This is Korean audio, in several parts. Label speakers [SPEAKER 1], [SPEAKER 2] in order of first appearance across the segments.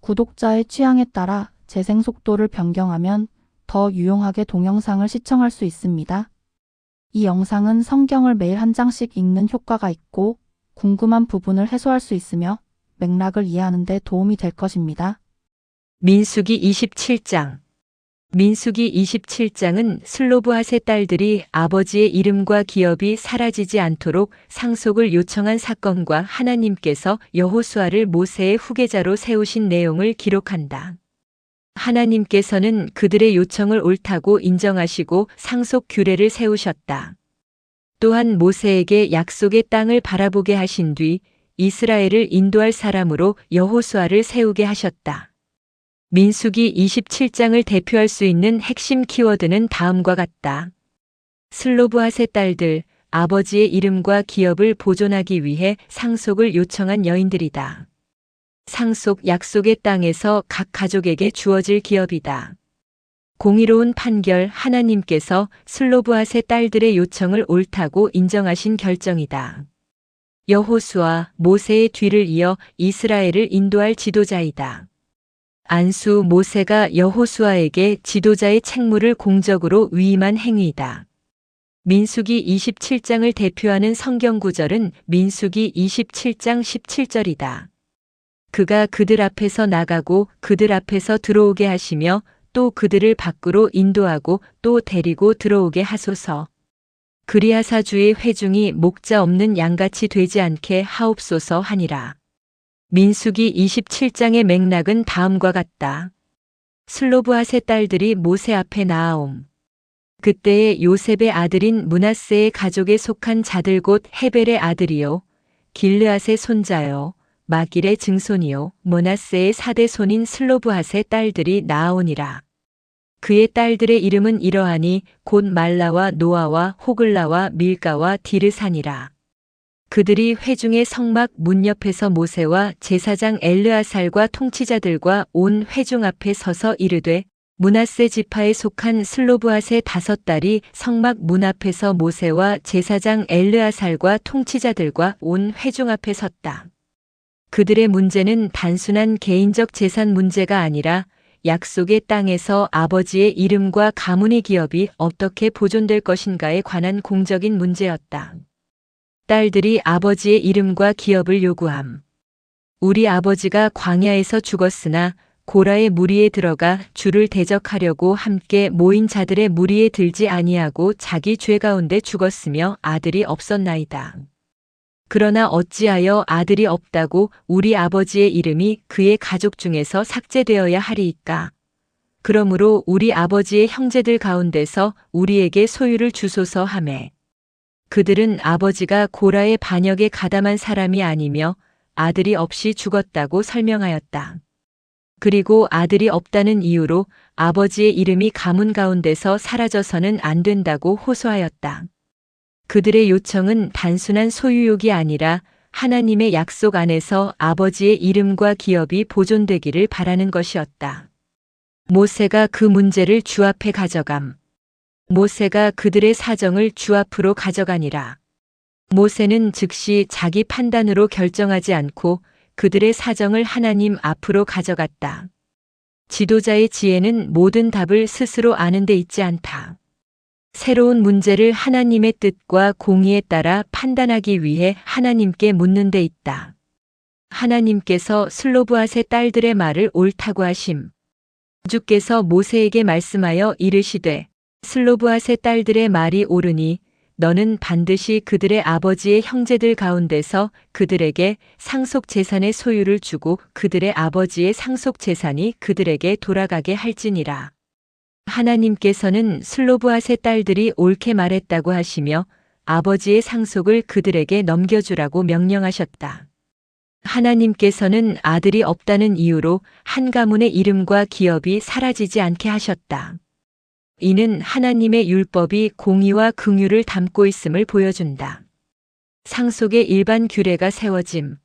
[SPEAKER 1] 구독자의 취향에 따라 재생 속도를 변경하면 더 유용하게 동영상을 시청할 수 있습니다. 이 영상은 성경을 매일 한 장씩 읽는 효과가 있고 궁금한 부분을 해소할 수 있으며 맥락을 이해하는 데 도움이 될 것입니다.
[SPEAKER 2] 민수기 27장. 민수기 27장은 슬로브핫의 딸들이 아버지의 이름과 기업이 사라지지 않도록 상속을 요청한 사건과 하나님께서 여호수아를 모세의 후계자로 세우신 내용을 기록한다. 하나님께서는 그들의 요청을 옳다고 인정하시고 상속 규례를 세우셨다. 또한 모세에게 약속의 땅을 바라보게 하신 뒤 이스라엘을 인도할 사람으로 여호수아를 세우게 하셨다. 민수기 27장을 대표할 수 있는 핵심 키워드는 다음과 같다. 슬로브핫의 딸들, 아버지의 이름과 기업을 보존하기 위해 상속을 요청한 여인들이다. 상속 약속의 땅에서 각 가족에게 주어질 기업이다. 공의로운 판결, 하나님께서 슬로브핫의 딸들의 요청을 옳다고 인정하신 결정이다. 여호수아, 모세의 뒤를 이어 이스라엘을 인도할 지도자이다. 안수, 모세가 여호수아에게 지도자의 책무를 공적으로 위임한 행위이다. 민수기 27장을 대표하는 성경 구절은 민수기 27장 17절이다. 그가 그들 앞에서 나가고 그들 앞에서 들어오게 하시며 또 그들을 밖으로 인도하고 또 데리고 들어오게 하소서. 그리하사 주의 회중이 목자 없는 양같이 되지 않게 하옵소서 하니라. 민수기 27장의 맥락은 다음과 같다. 슬로브핫의 딸들이 모세 앞에 나아옴. 그때에 요셉의 아들인 므낫세의 가족에 속한 자들 곧 헤벨의 아들이요 길르앗의 손자요 마길의 증손이요 므낫세의 사대손인 슬로브핫의 딸들이 나아오니라. 그의 딸들의 이름은 이러하니 곧 말라와 노아와 호글라와 밀가와 디르산이라. 그들이 회중의 성막 문 옆에서 모세와 제사장 엘르아살과 통치자들과 온 회중 앞에 서서 이르되 므낫세 지파에 속한 슬로브핫의 5딸이 성막 문 앞에서 모세와 제사장 엘르아살과 통치자들과 온 회중 앞에 섰다. 그들의 문제는 단순한 개인적 재산 문제가 아니라 약속의 땅에서 아버지의 이름과 가문의 기업이 어떻게 보존될 것인가에 관한 공적인 문제였다. 딸들이 아버지의 이름과 기업을 요구함. 우리 아버지가 광야에서 죽었으나 고라의 무리에 들어가 주를 대적하려고 함께 모인 자들의 무리에 들지 아니하고 자기 죄 가운데 죽었으며 아들이 없었나이다. 그러나 어찌하여 아들이 없다고 우리 아버지의 이름이 그의 가족 중에서 삭제되어야 하리이까? 그러므로 우리 아버지의 형제들 가운데서 우리에게 소유를 주소서 하매. 그들은 아버지가 고라의 반역에 가담한 사람이 아니며 아들이 없이 죽었다고 설명하였다. 그리고 아들이 없다는 이유로 아버지의 이름이 가문 가운데서 사라져서는 안 된다고 호소하였다. 그들의 요청은 단순한 소유욕이 아니라 하나님의 약속 안에서 아버지의 이름과 기업이 보존되기를 바라는 것이었다. 모세가 그 문제를 주 앞에 가져감. 모세가 그들의 사정을 주 앞으로 가져가니라. 모세는 즉시 자기 판단으로 결정하지 않고 그들의 사정을 하나님 앞으로 가져갔다. 지도자의 지혜는 모든 답을 스스로 아는 데 있지 않다. 새로운 문제를 하나님의 뜻과 공의에 따라 판단하기 위해 하나님께 묻는 데 있다. 하나님께서 슬로브핫의 딸들의 말을 옳다고 하심. 주께서 모세에게 말씀하여 이르시되 슬로브핫의 딸들의 말이 옳으니 너는 반드시 그들의 아버지의 형제들 가운데서 그들에게 상속 재산의 소유를 주고 그들의 아버지의 상속 재산이 그들에게 돌아가게 할지니라. 하나님께서는 슬로브핫의 딸들이 옳게 말했다고 하시며 아버지의 상속을 그들에게 넘겨주라고 명령하셨다. 하나님께서는 아들이 없다는 이유로 한 가문의 이름과 기업이 사라지지 않게 하셨다. 이는 하나님의 율법이 공의와 긍휼을 담고 있음을 보여준다. 상속의 일반 규례가 세워짐.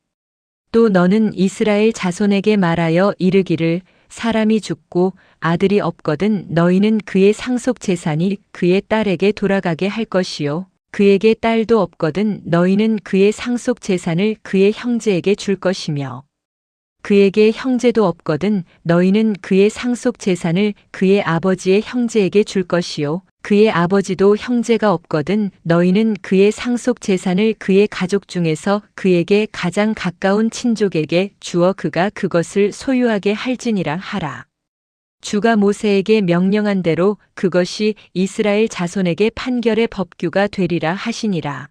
[SPEAKER 2] 또 너는 이스라엘 자손에게 말하여 이르기를 사람이 죽고 아들이 없거든 너희는 그의 상속 재산이 그의 딸에게 돌아가게 할 것이요 그에게 딸도 없거든 너희는 그의 상속 재산을 그의 형제에게 줄 것이며 그에게 형제도 없거든 너희는 그의 상속 재산을 그의 아버지의 형제에게 줄 것이요. 그의 아버지도 형제가 없거든 너희는 그의 상속 재산을 그의 가족 중에서 그에게 가장 가까운 친족에게 주어 그가 그것을 소유하게 할지니라 하라. 주가 모세에게 명령한 대로 그것이 이스라엘 자손에게 판결의 법규가 되리라 하시니라.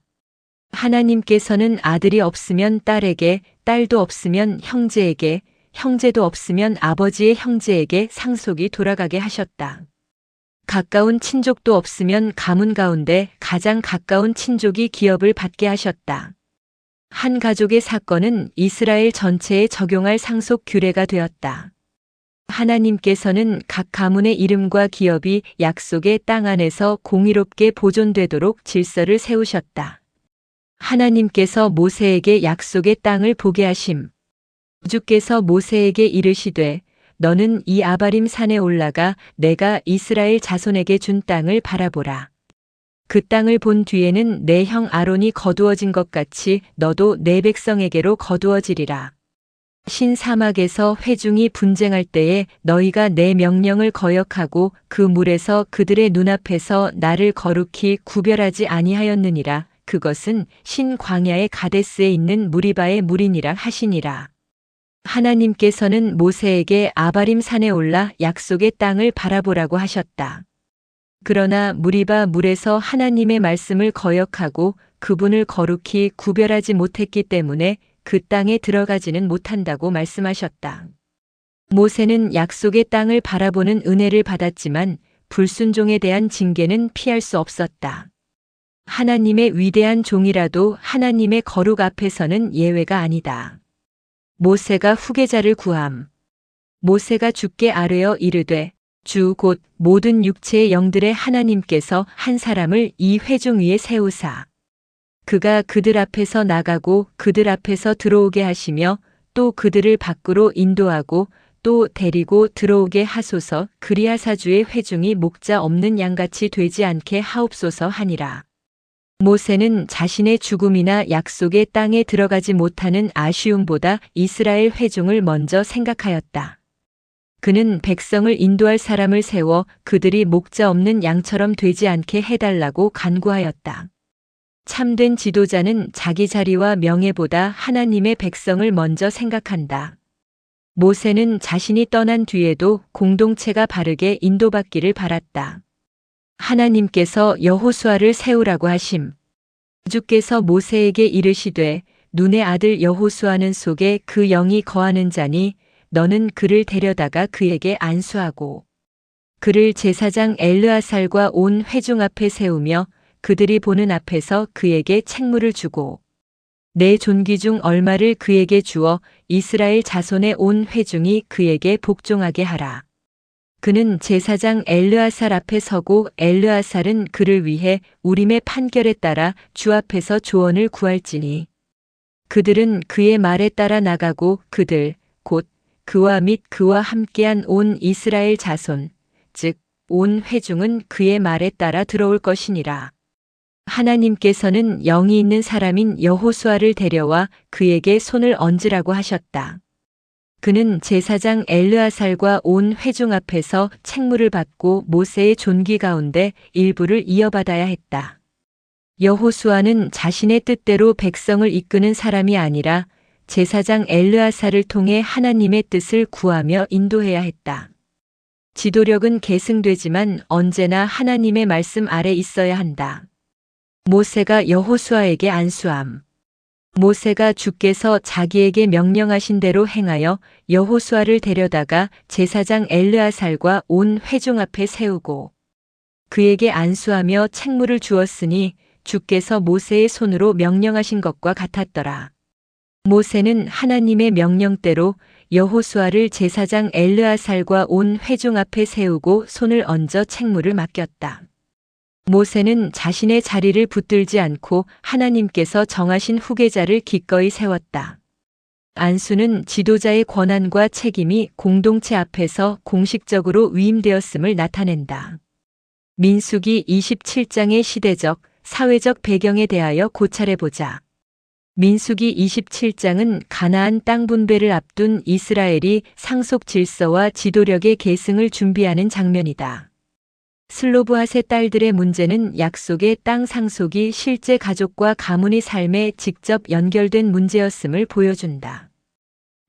[SPEAKER 2] 하나님께서는 아들이 없으면 딸에게, 딸도 없으면 형제에게, 형제도 없으면 아버지의 형제에게 상속이 돌아가게 하셨다. 가까운 친족도 없으면 가문 가운데 가장 가까운 친족이 기업을 받게 하셨다. 한 가족의 사건은 이스라엘 전체에 적용할 상속 규례가 되었다. 하나님께서는 각 가문의 이름과 기업이 약속의 땅 안에서 공의롭게 보존되도록 질서를 세우셨다. 하나님께서 모세에게 약속의 땅을 보게 하심. 주께서 모세에게 이르시되 너는 이 아바림 산에 올라가 내가 이스라엘 자손에게 준 땅을 바라보라. 그 땅을 본 뒤에는 내 형 아론이 거두어진 것 같이 너도 내 백성에게로 거두어지리라. 신사막에서 회중이 분쟁할 때에 너희가 내 명령을 거역하고 그 물에서 그들의 눈앞에서 나를 거룩히 구별하지 아니하였느니라. 그것은 신광야의 가데스에 있는 무리바의 물이니라 하시니라. 하나님께서는 모세에게 아바림 산에 올라 약속의 땅을 바라보라고 하셨다. 그러나 무리바 물에서 하나님의 말씀을 거역하고 그분을 거룩히 구별하지 못했기 때문에 그 땅에 들어가지는 못한다고 말씀하셨다. 모세는 약속의 땅을 바라보는 은혜를 받았지만 불순종에 대한 징계는 피할 수 없었다. 하나님의 위대한 종이라도 하나님의 거룩 앞에서는 예외가 아니다. 모세가 후계자를 구함. 모세가 주께 아뢰어 이르되 주 곧 모든 육체의 영들의 하나님께서 한 사람을 이 회중 위에 세우사. 그가 그들 앞에서 나가고 그들 앞에서 들어오게 하시며 또 그들을 밖으로 인도하고 또 데리고 들어오게 하소서. 그리하사 주의 회중이 목자 없는 양같이 되지 않게 하옵소서 하니라. 모세는 자신의 죽음이나 약속의 땅에 들어가지 못하는 아쉬움보다 이스라엘 회중을 먼저 생각하였다. 그는 백성을 인도할 사람을 세워 그들이 목자 없는 양처럼 되지 않게 해달라고 간구하였다. 참된 지도자는 자기 자리와 명예보다 하나님의 백성을 먼저 생각한다. 모세는 자신이 떠난 뒤에도 공동체가 바르게 인도받기를 바랐다. 하나님께서 여호수아를 세우라고 하심. 주께서 모세에게 이르시되 눈의 아들 여호수아는 속에 그 영이 거하는 자니 너는 그를 데려다가 그에게 안수하고 그를 제사장 엘르아살과 온 회중 앞에 세우며 그들이 보는 앞에서 그에게 책무를 주고 내 존귀 중 얼마를 그에게 주어 이스라엘 자손의 온 회중이 그에게 복종하게 하라. 그는 제사장 엘르아살 앞에 서고 엘르아살은 그를 위해 우림의 판결에 따라 주 앞에서 조언을 구할지니 그들은 그의 말에 따라 나가고 그들 곧 그와 및 그와 함께한 온 이스라엘 자손 즉 온 회중은 그의 말에 따라 들어올 것이니라. 하나님께서는 영이 있는 사람인 여호수아를 데려와 그에게 손을 얹으라고 하셨다. 그는 제사장 엘르아살과 온 회중 앞에서 책무를 받고 모세의 존귀 가운데 일부를 이어받아야 했다. 여호수아는 자신의 뜻대로 백성을 이끄는 사람이 아니라 제사장 엘르아살을 통해 하나님의 뜻을 구하며 인도해야 했다. 지도력은 계승되지만 언제나 하나님의 말씀 아래 있어야 한다. 모세가 여호수아에게 안수함. 모세가 주께서 자기에게 명령하신 대로 행하여 여호수아를 데려다가 제사장 엘르아살과 온 회중 앞에 세우고 그에게 안수하며 책무를 주었으니 주께서 모세의 손으로 명령하신 것과 같았더라. 모세는 하나님의 명령대로 여호수아를 제사장 엘르아살과 온 회중 앞에 세우고 손을 얹어 책무를 맡겼다. 모세는 자신의 자리를 붙들지 않고 하나님께서 정하신 후계자를 기꺼이 세웠다. 안수는 지도자의 권한과 책임이 공동체 앞에서 공식적으로 위임되었음을 나타낸다. 민수기 27장의 시대적, 사회적 배경에 대하여 고찰해보자. 민수기 27장은 가나안 땅 분배를 앞둔 이스라엘이 상속 질서와 지도력의 계승을 준비하는 장면이다. 슬로브핫의 딸들의 문제는 약속의 땅 상속이 실제 가족과 가문의 삶에 직접 연결된 문제였음을 보여준다.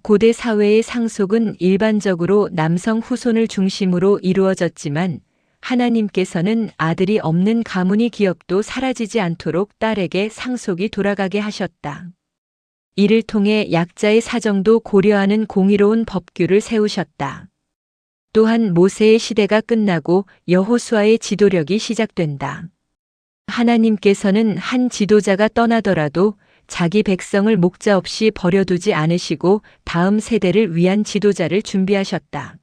[SPEAKER 2] 고대 사회의 상속은 일반적으로 남성 후손을 중심으로 이루어졌지만 하나님께서는 아들이 없는 가문의 기업도 사라지지 않도록 딸에게 상속이 돌아가게 하셨다. 이를 통해 약자의 사정도 고려하는 공의로운 법규를 세우셨다. 또한 모세의 시대가 끝나고 여호수아의 지도력이 시작된다. 하나님께서는 한 지도자가 떠나더라도 자기 백성을 목자 없이 버려두지 않으시고 다음 세대를 위한 지도자를 준비하셨다.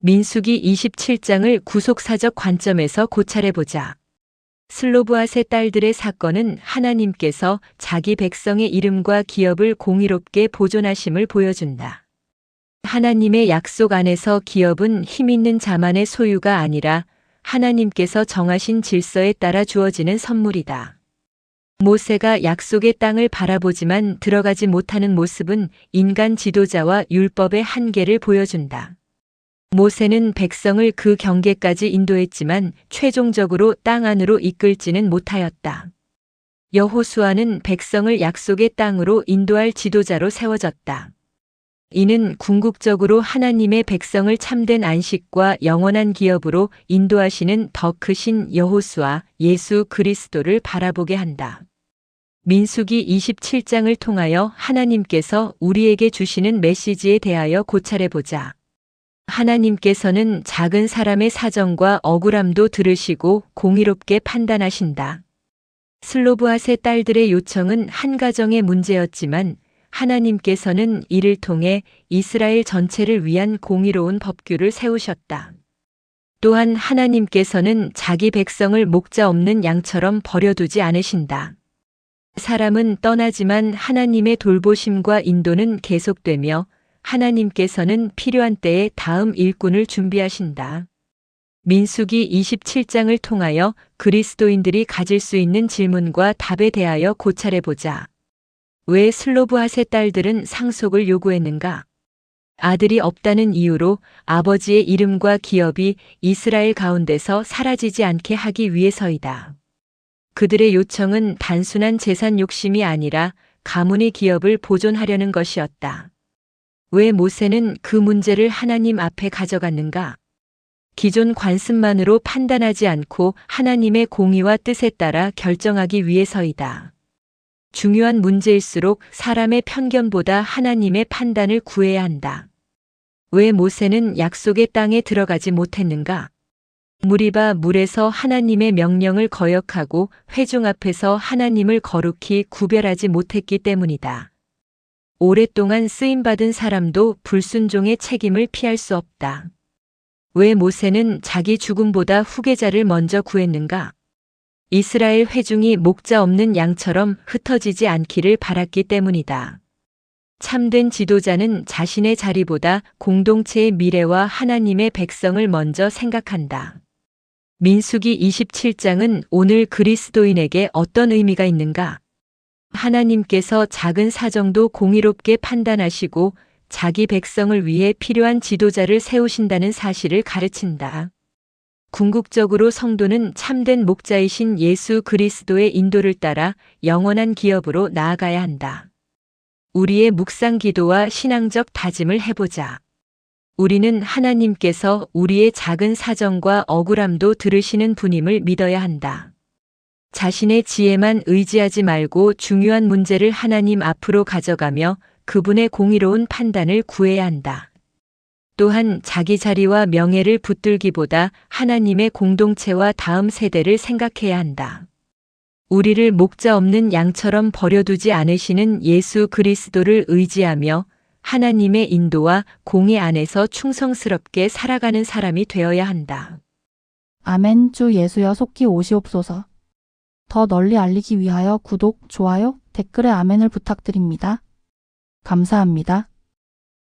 [SPEAKER 2] 민수기 27장을 구속사적 관점에서 고찰해보자. 슬로브핫의 딸들의 사건은 하나님께서 자기 백성의 이름과 기업을 공의롭게 보존하심을 보여준다. 하나님의 약속 안에서 기업은 힘있는 자만의 소유가 아니라 하나님께서 정하신 질서에 따라 주어지는 선물이다. 모세가 약속의 땅을 바라보지만 들어가지 못하는 모습은 인간 지도자와 율법의 한계를 보여준다. 모세는 백성을 그 경계까지 인도했지만 최종적으로 땅 안으로 이끌지는 못하였다. 여호수아는 백성을 약속의 땅으로 인도할 지도자로 세워졌다. 이는 궁극적으로 하나님의 백성을 참된 안식과 영원한 기업으로 인도하시는 더 크신 여호수아 예수 그리스도를 바라보게 한다. 민수기 27장을 통하여 하나님께서 우리에게 주시는 메시지에 대하여 고찰해보자. 하나님께서는 작은 사람의 사정과 억울함도 들으시고 공의롭게 판단하신다. 슬로브핫의 딸들의 요청은 한 가정의 문제였지만 하나님께서는 이를 통해 이스라엘 전체를 위한 공의로운 법규를 세우셨다. 또한 하나님께서는 자기 백성을 목자 없는 양처럼 버려두지 않으신다. 사람은 떠나지만 하나님의 돌보심과 인도는 계속되며 하나님께서는 필요한 때에 다음 일꾼을 준비하신다. 민수기 27장을 통하여 그리스도인들이 가질 수 있는 질문과 답에 대하여 고찰해보자. 왜 슬로브핫의 딸들은 상속을 요구했는가? 아들이 없다는 이유로 아버지의 이름과 기업이 이스라엘 가운데서 사라지지 않게 하기 위해서이다. 그들의 요청은 단순한 재산 욕심이 아니라 가문의 기업을 보존하려는 것이었다. 왜 모세는 그 문제를 하나님 앞에 가져갔는가? 기존 관습만으로 판단하지 않고 하나님의 공의와 뜻에 따라 결정하기 위해서이다. 중요한 문제일수록 사람의 편견보다 하나님의 판단을 구해야 한다. 왜 모세는 약속의 땅에 들어가지 못했는가? 무리바 물에서 하나님의 명령을 거역하고 회중 앞에서 하나님을 거룩히 구별하지 못했기 때문이다. 오랫동안 쓰임받은 사람도 불순종의 책임을 피할 수 없다. 왜 모세는 자기 죽음보다 후계자를 먼저 구했는가? 이스라엘 회중이 목자 없는 양처럼 흩어지지 않기를 바랐기 때문이다. 참된 지도자는 자신의 자리보다 공동체의 미래와 하나님의 백성을 먼저 생각한다. 민수기 27장은 오늘 그리스도인에게 어떤 의미가 있는가? 하나님께서 작은 사정도 공의롭게 판단하시고 자기 백성을 위해 필요한 지도자를 세우신다는 사실을 가르친다. 궁극적으로 성도는 참된 목자이신 예수 그리스도의 인도를 따라 영원한 기업으로 나아가야 한다. 우리의 묵상 기도와 신앙적 다짐을 해보자. 우리는 하나님께서 우리의 작은 사정과 억울함도 들으시는 분임을 믿어야 한다. 자신의 지혜만 의지하지 말고 중요한 문제를 하나님 앞으로 가져가며 그분의 공의로운 판단을 구해야 한다. 또한 자기 자리와 명예를 붙들기보다 하나님의 공동체와 다음 세대를 생각해야 한다. 우리를 목자 없는 양처럼 버려두지 않으시는 예수 그리스도를 의지하며 하나님의 인도와 공의 안에서 충성스럽게 살아가는 사람이 되어야 한다.
[SPEAKER 1] 아멘. 주 예수여 속히 오시옵소서. 더 널리 알리기 위하여 구독, 좋아요, 댓글에 아멘을 부탁드립니다. 감사합니다.